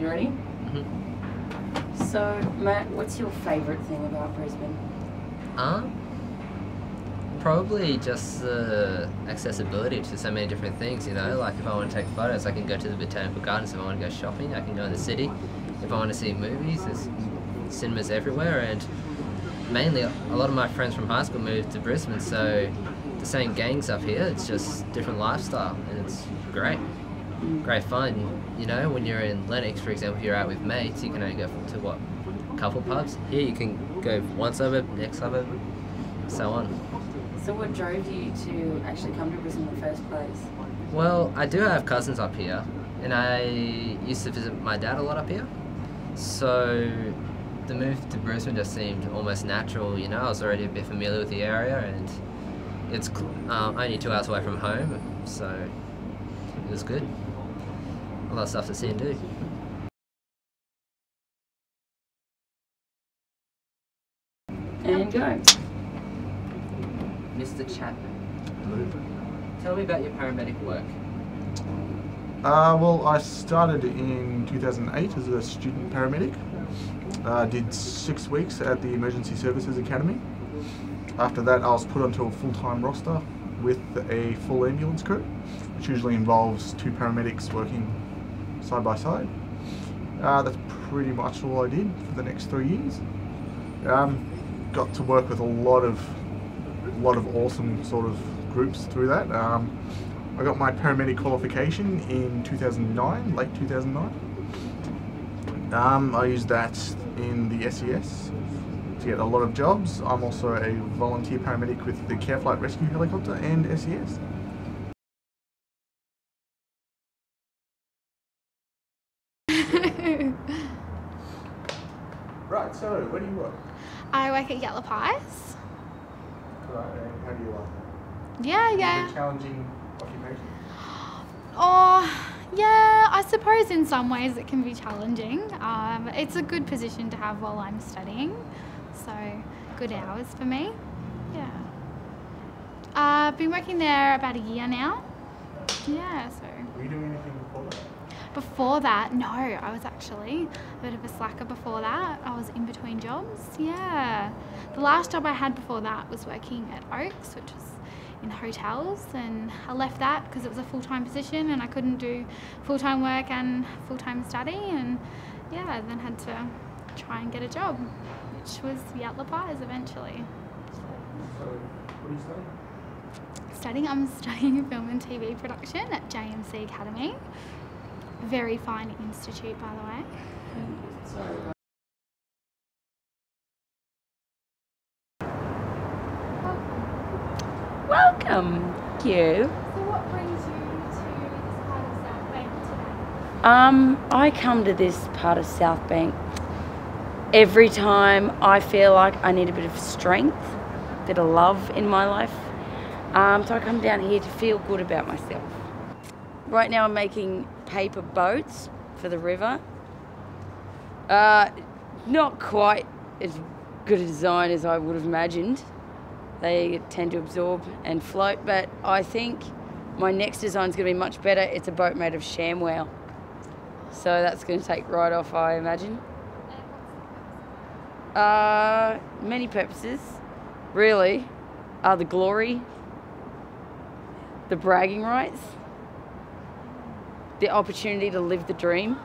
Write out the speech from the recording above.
You ready? Mm-hmm. So, Matt, what's your favourite thing about Brisbane? Probably just the accessibility to so many different things, you know, like if I want to take photos, I can go to the Botanical Gardens. If I want to go shopping, I can go in the city. If I want to see movies, there's cinemas everywhere, and mainly a lot of my friends from high school moved to Brisbane, so the same gangs up here, it's just different lifestyle, and it's great. Great fun, you know, when you're in Lennox, for example, if you're out with mates, you can only go to, what, a couple pubs? Here you can go one suburb, next suburb, so on. So what drove you to actually come to Brisbane in the first place? Well, I do have cousins up here, and I used to visit my dad a lot up here, so the move to Brisbane just seemed almost natural, you know. I was already a bit familiar with the area, and it's only 2 hours away from home, so it was good. A lot of stuff to see and do. And go. Mr. Chapman, tell me about your paramedic work. Well, I started in 2008 as a student paramedic. Did 6 weeks at the Emergency Services Academy. After that, I was put onto a full-time roster with a full ambulance crew, which usually involves 2 paramedics working side by side. That's pretty much all I did for the next 3 years. Got to work with a lot of awesome sort of groups through that. I got my paramedic qualification in 2009, late 2009. I used that in the SES to get a lot of jobs. I'm also a volunteer paramedic with the Care Flight Rescue Helicopter and SES. Right, so where do you work? I work at Yellow Pies. Right, and how do you like that? Yeah. Is it a challenging occupation? Oh, yeah, I suppose in some ways it can be challenging. It's a good position to have while I'm studying, so good hours for me. Yeah. I've been working there about a year now. Yeah, so. Were you doing anything before that? Before that, no, I was actually a bit of a slacker before that. I was in between jobs, yeah. The last job I had before that was working at Oaks, which was in hotels, and I left that because it was a full-time position and I couldn't do full-time work and full-time study, and yeah, I then had to try and get a job, which was Yellow Pies eventually. So, what are you studying? I'm studying film and TV production at JMC Academy. Very fine institute, by the way. Sorry. Welcome. Thank you. So what brings you to this part of South Bank today? I come to this part of South Bank every time I feel like I need a bit of strength, a bit of love in my life. So I come down here to feel good about myself. Right now I'm making paper boats for the river. Not quite as good a design as I would have imagined. They tend to absorb and float, but I think my next design is going to be much better. It's a boat made of ShamWow. So that's going to take right off, I imagine. Many purposes, really, are the glory, the bragging rights, the opportunity to live the dream.